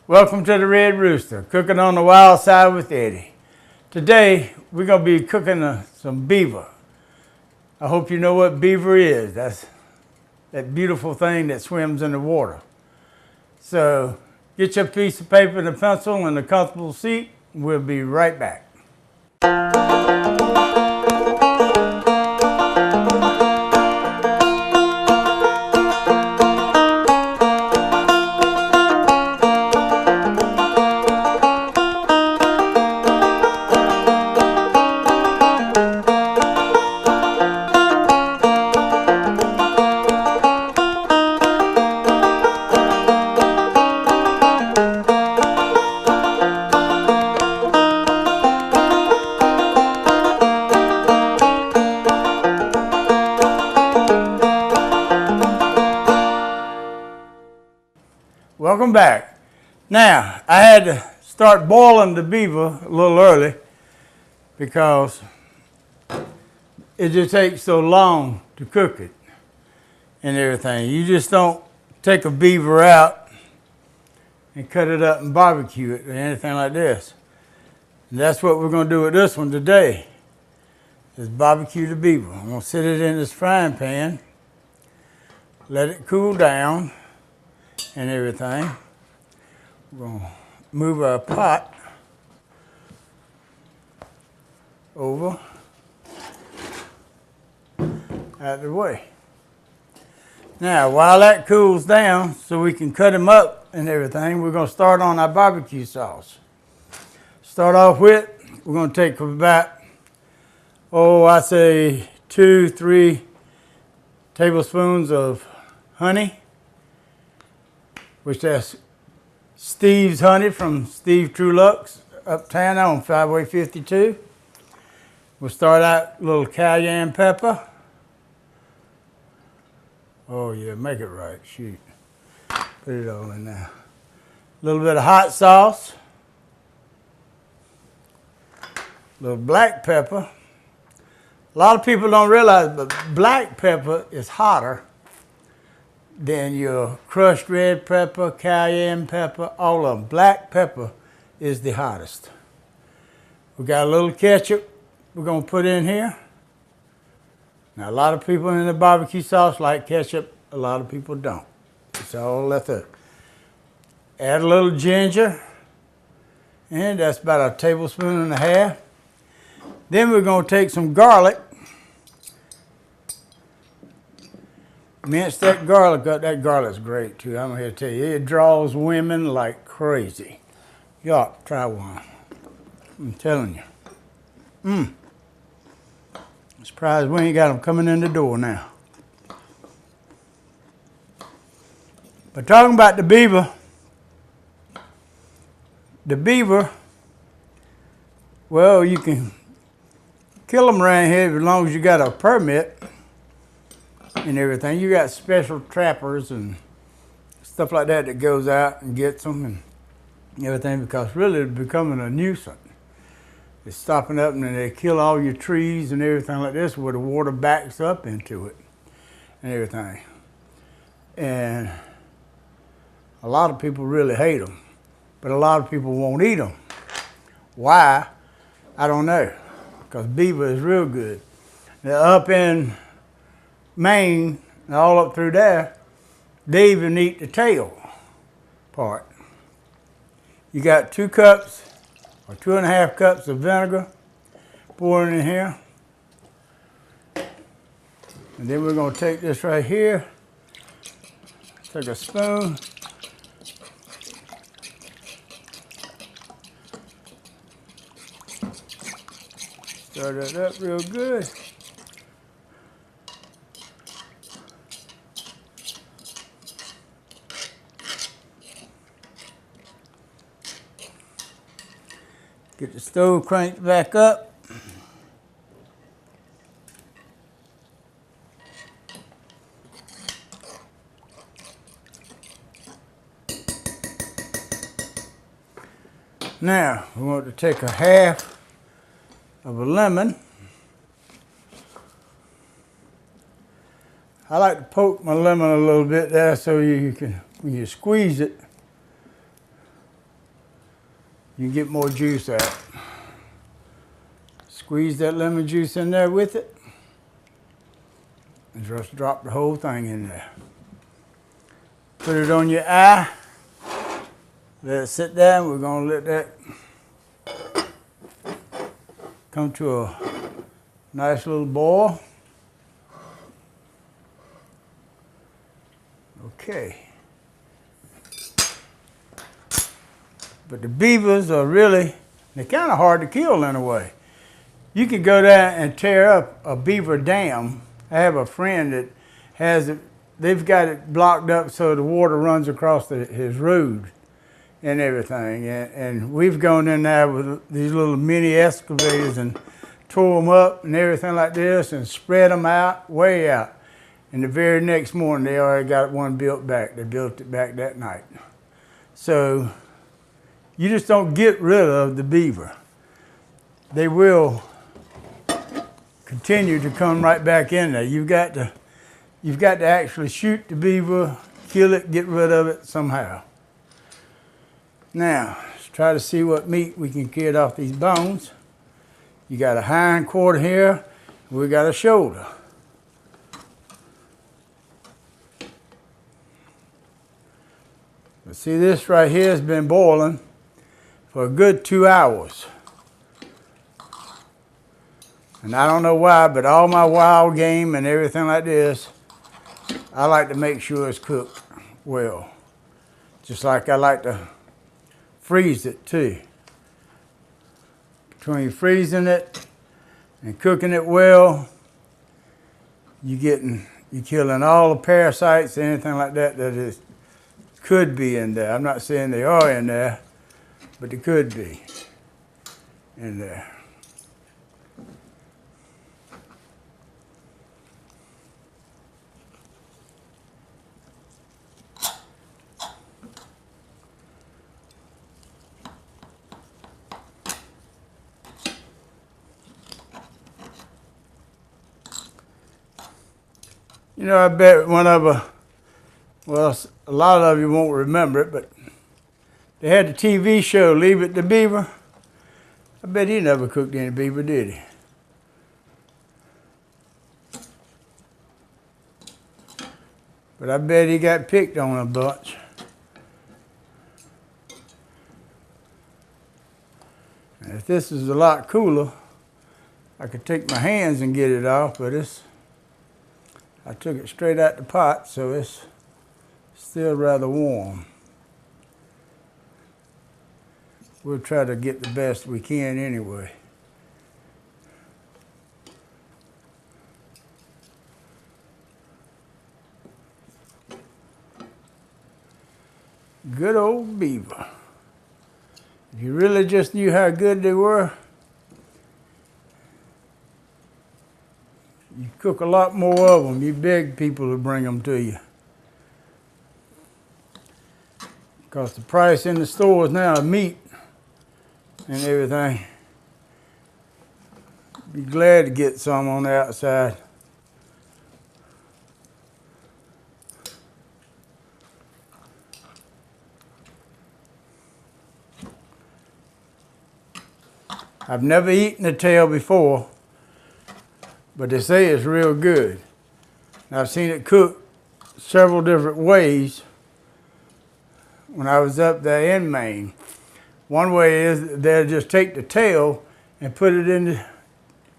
Welcome to the Red Rooster, cooking on the wild side with Eddie. Today, we're going to be cooking some beaver. I hope you know what beaver is. That's that beautiful thing that swims in the water. So, get your piece of paper and a pencil and a comfortable seat. We'll be right back. Welcome back. Now, I had to start boiling the beaver a little early because it just takes so long to cook it and everything. You just don't take a beaver out and cut it up and barbecue it or anything like this. And that's what we're going to do with this one today, is barbecue the beaver. I'm going to sit it in this frying pan, let it cool down and everything. We're going to move our pot over out of the way. Now, while that cools down so we can cut them up and everything, we're going to start on our barbecue sauce. Start off with, we're going to take about, I say 2-3 tablespoons of honey, which that's Steve's honey from Steve Truluck's uptown on 5-way 52. We'll start out a little cayenne pepper. Oh yeah, make it right, shoot. Put it all in there. A little bit of hot sauce. A little black pepper. A lot of people don't realize, but black pepper is hotter than your crushed red pepper, cayenne pepper, all of them. Black pepper is the hottest. We got a little ketchup we're going to put in here. Now, a lot of people in the barbecue sauce like ketchup. A lot of people don't. It's all left up. Add a little ginger, and that's about 1.5 tablespoons. Then we're going to take some garlic. Mince that garlic up. That garlic's great too. I'm here to tell you, it draws women like crazy. You ought to try one. I'm telling you. I'm surprised we ain't got them coming in the door now. But talking about the beaver, well, you can kill them around here as long as you got a permit and everything. You got special trappers and stuff like that that goes out and gets them and everything, because really it's becoming a nuisance. It's stopping up and then they kill all your trees and everything like this where the water backs up into it and everything. And a lot of people really hate them, but a lot of people won't eat them. Why? I don't know, because beaver is real good. Now, up in Maine, and all up through there, they even eat the tail part. You got 2 cups or 2.5 cups of vinegar pouring in here. And then we're going to take this right here, take a spoon, stir that up real good. Get the stove cranked back up. Now, we want to take 1/2 of a lemon. I like to poke my lemon a little bit there so you can, when you squeeze it, you can get more juice out. Squeeze that lemon juice in there with it, and just drop the whole thing in there. Put it on your eye, let it sit there, and we're gonna let that come to a nice little boil. Okay. But the beavers are really, they're kind of hard to kill in a way. You could go down and tear up a beaver dam. I have a friend that has it, they've got it blocked up so the water runs across his road and everything. And we've gone in there with these little mini excavators and tore them up and everything like this and spread them out, way out. And the very next morning, they already got one built back. They built it back that night. So you just don't get rid of the beaver. They will continue to come right back in there. You've got to actually shoot the beaver, kill it, get rid of it somehow. Now, let's try to see what meat we can get off these bones. You got a hind quarter here, we got a shoulder. But see, this right here has been boiling for a good 2 hours. And I don't know why, but all my wild game and everything like this, I like to make sure it's cooked well. Just like I like to freeze it too. Between freezing it and cooking it well, you're killing all the parasites, anything like that could be in there. I'm not saying they are in there, but they could be in there. You know, I bet well, a lot of you won't remember it, but they had the TV show, Leave It to Beaver. I bet he never cooked any beaver, did he? But I bet he got picked on a bunch. And if this is a lot cooler, I could take my hands and get it off, but I took it straight out the pot, so it's still rather warm. We'll try to get the best we can anyway. Good old beaver. If you really just knew how good they were, you cook a lot more of them. You beg people to bring them to you. Because the price in the stores now of meat and everything, be glad to get some on the outside. I've never eaten the tail before, but they say it's real good. And I've seen it cooked several different ways when I was up there in Maine. One way is they'll just take the tail and put it in the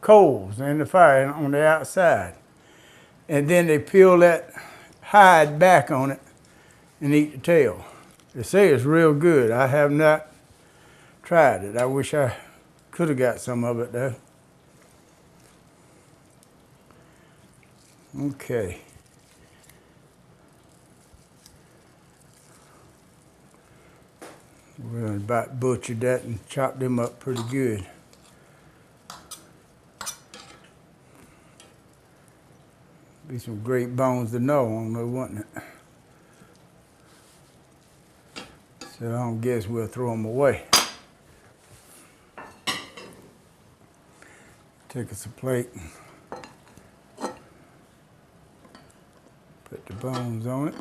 coals, in the fire on the outside. And then they peel that hide back on it and eat the tail. They say it's real good. I have not tried it. I wish I could have got some of it though. Okay. We're about butchered that and chopped them up pretty good. Be some great bones to gnaw on though, wouldn't it? So I don't guess we'll throw them away. Take us a plate. Put the bones on it.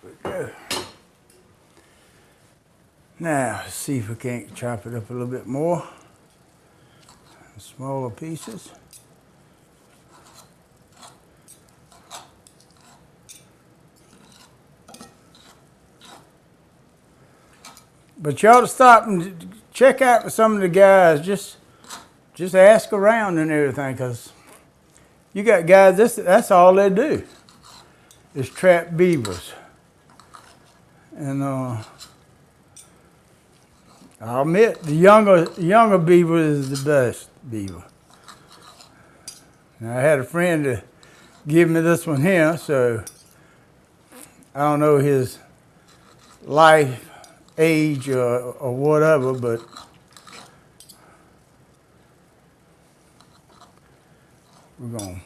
There we go. Now, let's see if we can't chop it up a little bit more. Smaller pieces. But you ought to stop and check out some of the guys. Just ask around and everything, because you got guys, that's all they do is trap beavers. And I'll admit, the younger beaver is the best beaver. And I had a friend to give me this one here, so I don't know his life, age, or whatever, but we're going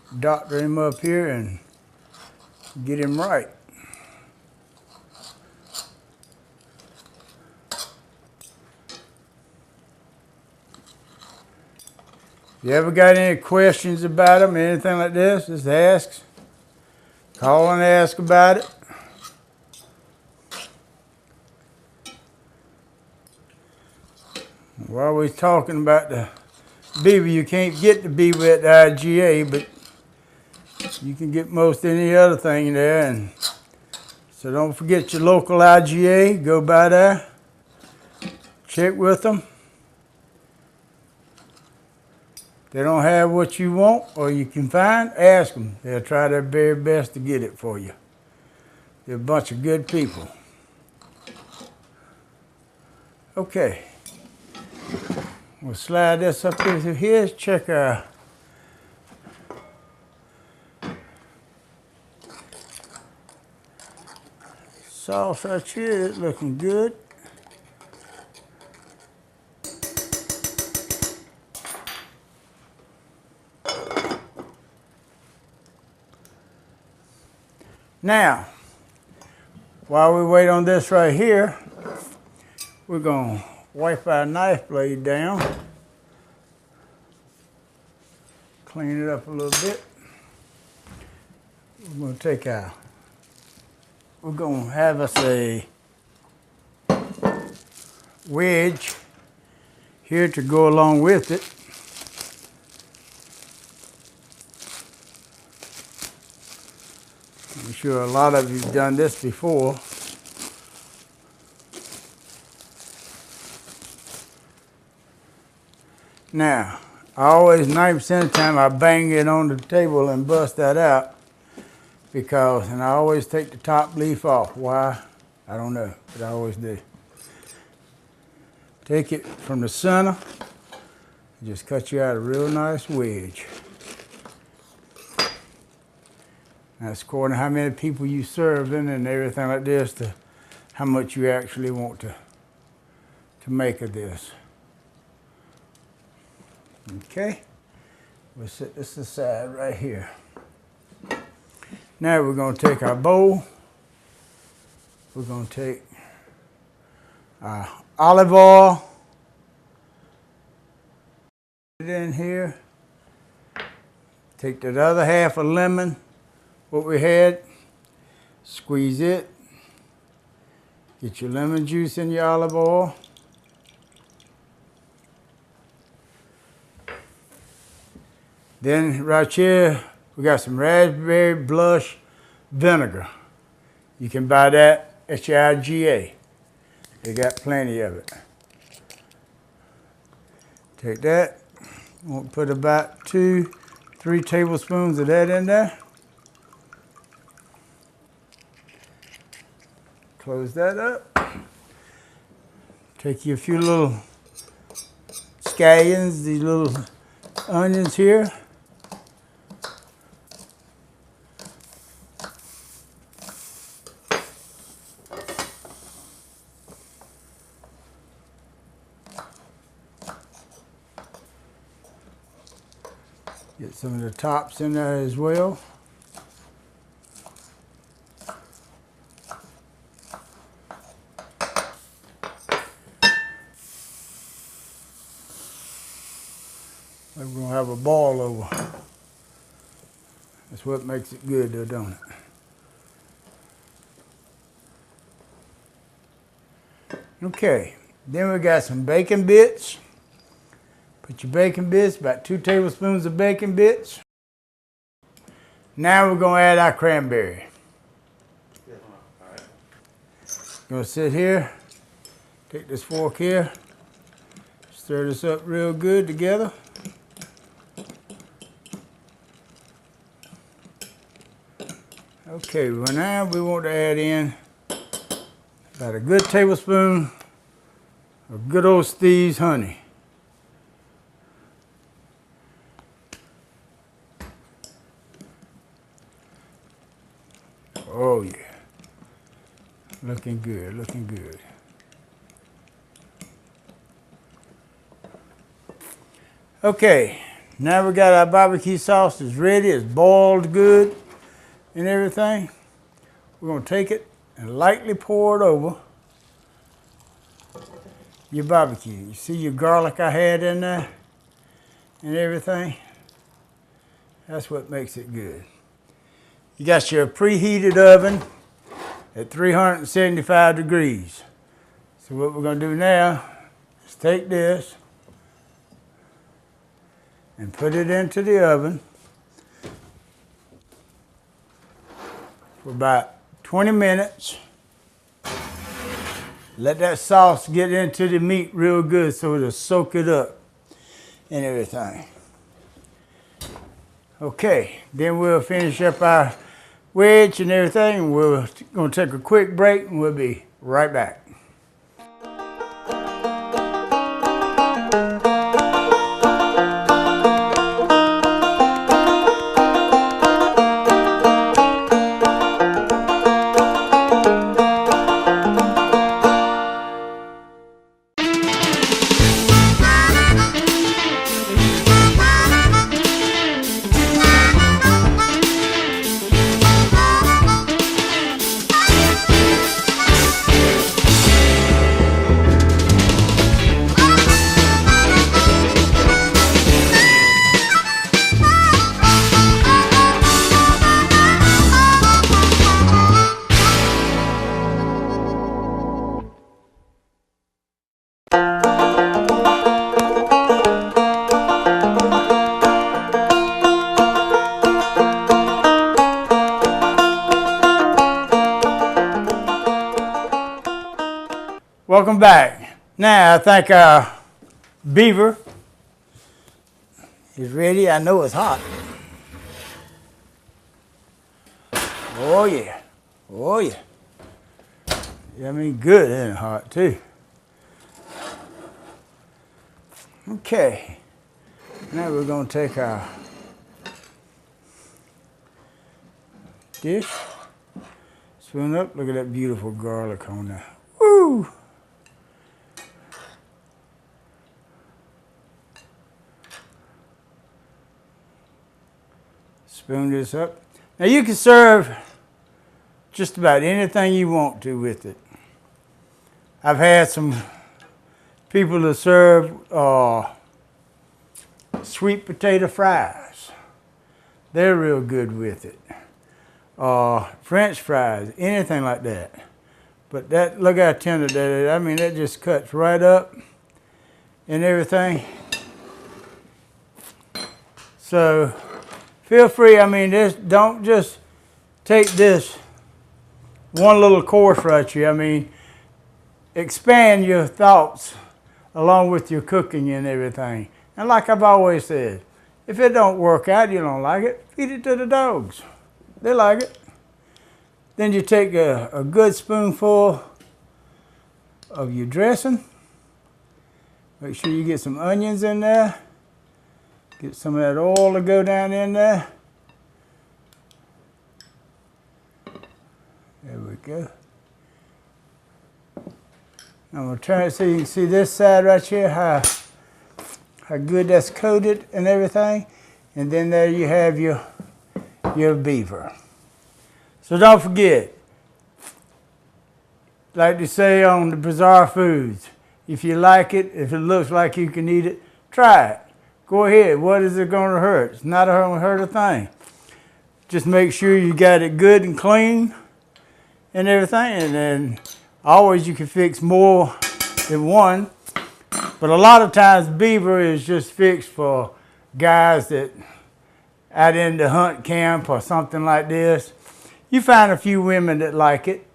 to doctor him up here and get him right. If you ever got any questions about them, anything like this, just ask. Call and ask about it. We're always talking about the beaver. You can't get the beaver at the IGA, but you can get most any other thing there. And so don't forget your local IGA. Go by there. Check with them. If they don't have what you want or you can find, ask them. They'll try their very best to get it for you. They're a bunch of good people. Okay. We'll slide this up into here. Check our sauce right here. It's looking good. Now, while we wait on this right here, we're going to wipe our knife blade down, clean it up a little bit. We're going to take our, we're going to have us a wedge here to go along with it. I'm sure a lot of you have done this before. Now, I always, 90% of the time, I bang it on the table and bust that out and I always take the top leaf off. Why? I don't know, but I always do. Take it from the center, just cut you out a real nice wedge. That's according to how many people you serving and everything like this, to how much you actually want to make of this. Okay, we'll set this aside right here. Now we're going to take our bowl. We're going to take our olive oil, put it in here. Take that other half of lemon, what we had, squeeze it, get your lemon juice in your olive oil. Then right here, we got some raspberry blush vinegar. You can buy that at your IGA. They got plenty of it. Take that, we'll put about 2-3 tablespoons of that in there. Close that up. Take you a few little scallions, these little onions here. Get some of the tops in there as well. We're going to have a boil over. That's what makes it good though, don't it? Okay, then we got some bacon bits. Put your bacon bits, about 2 tablespoons of bacon bits. Now we're gonna add our cranberry. Gonna sit here, take this fork here, stir this up real good together. Okay, well now we want to add in about a good tablespoon of good old Steve's honey. Oh yeah, looking good, looking good. Okay, now we got our barbecue sauce is ready, it's boiled good and everything. We're gonna take it and lightly pour it over your barbecue. You see your garlic I had in there and everything? That's what makes it good. You got your preheated oven at 375 degrees. So what we're gonna do now is take this and put it into the oven for about 20 minutes. Let that sauce get into the meat real good so it'll soak it up and everything. Okay, then we'll finish up our wedge and everything. We're gonna take a quick break and we'll be right back. Welcome back. Now I think our beaver is ready. I know it's hot. Oh yeah, oh yeah. I mean good and hot too. Okay, now we're gonna take our dish, spoon up. Look at that beautiful garlic on there. Woo! Spoon this up. Now you can serve just about anything you want to with it. I've had some people that serve sweet potato fries. They're real good with it. French fries, anything like that. But that, look how tender that is. I mean, that just cuts right up and everything. So feel free, I mean, don't just take this one little course right here. I mean, expand your thoughts along with your cooking and everything. And like I've always said, if it don't work out, you don't like it, feed it to the dogs. They like it. Then you take a good spoonful of your dressing. Make sure you get some onions in there. Get some of that oil to go down in there. There we go. I'm going to turn it so you can see this side right here, how good that's coated and everything. And then there you have your beaver. So don't forget, like they say on the Bizarre Foods, if you like it, if it looks like you can eat it, try it. Go ahead. What is it going to hurt? It's not going to hurt a thing. Just make sure you got it good and clean and everything. And then always you can fix more in one. But a lot of times beaver is just fixed for guys that out in the hunt camp or something like this. You find a few women that like it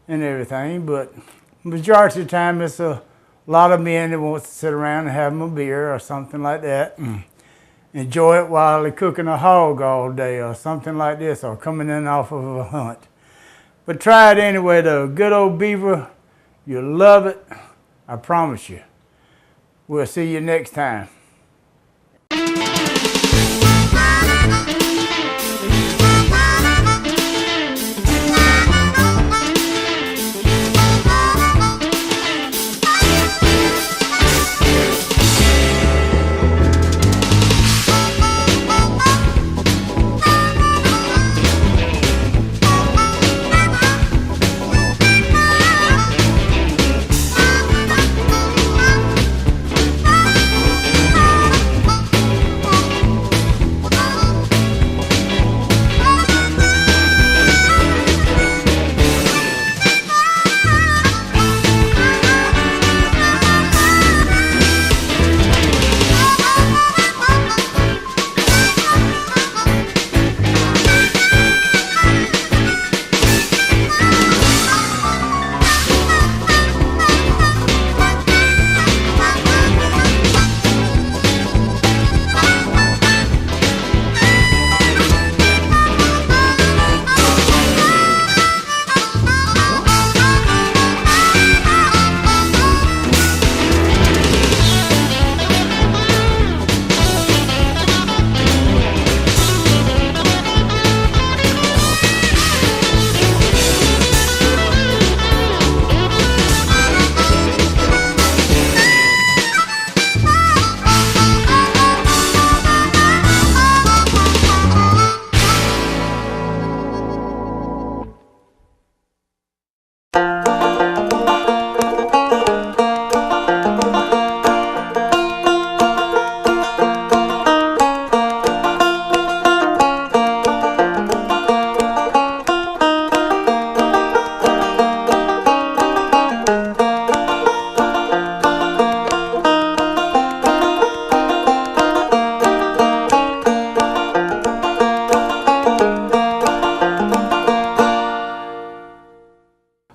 and everything, but majority of the time it's a lot of men that wants to sit around and have them a beer or something like that. Enjoy it while they're cooking a hog all day or something like this, or coming in off of a hunt. But try it anyway, though. Good old beaver, you'll love it, I promise you. We'll see you next time.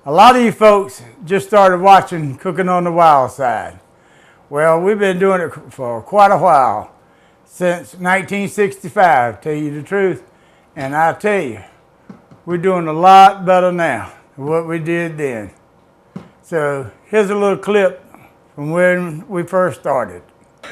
A lot of you folks just started watching Cooking on the Wild Side. Well, we've been doing it for quite a while, since 1965, tell you the truth. And I tell you, we're doing a lot better now than what we did then. So here's a little clip from when we first started.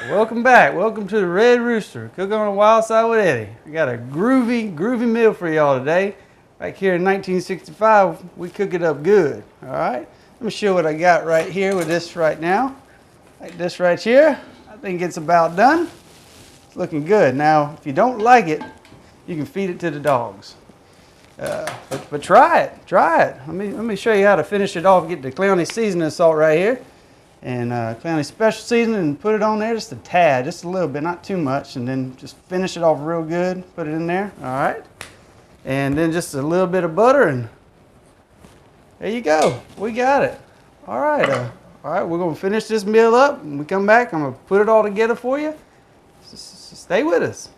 Welcome back. Welcome to the Red Rooster, Cooking on the Wild Side with Eddie. We got a groovy meal for y'all today. Back here in 1965, we cook it up good, all right? Let me show what I got right here with this right now. Like this right here, I think it's about done. It's looking good. Now, if you don't like it, you can feed it to the dogs. But try it. Let me show you how to finish it off. Get the Clowney seasoning salt right here. And Clowney special seasoning, and put it on there just a tad, just a little bit, not too much. And then just finish it off real good. Put it in there, all right? And then just a little bit of butter, and there you go. We got it. All right, we're gonna finish this meal up. When we come back, I'm gonna put it all together for you. Stay with us.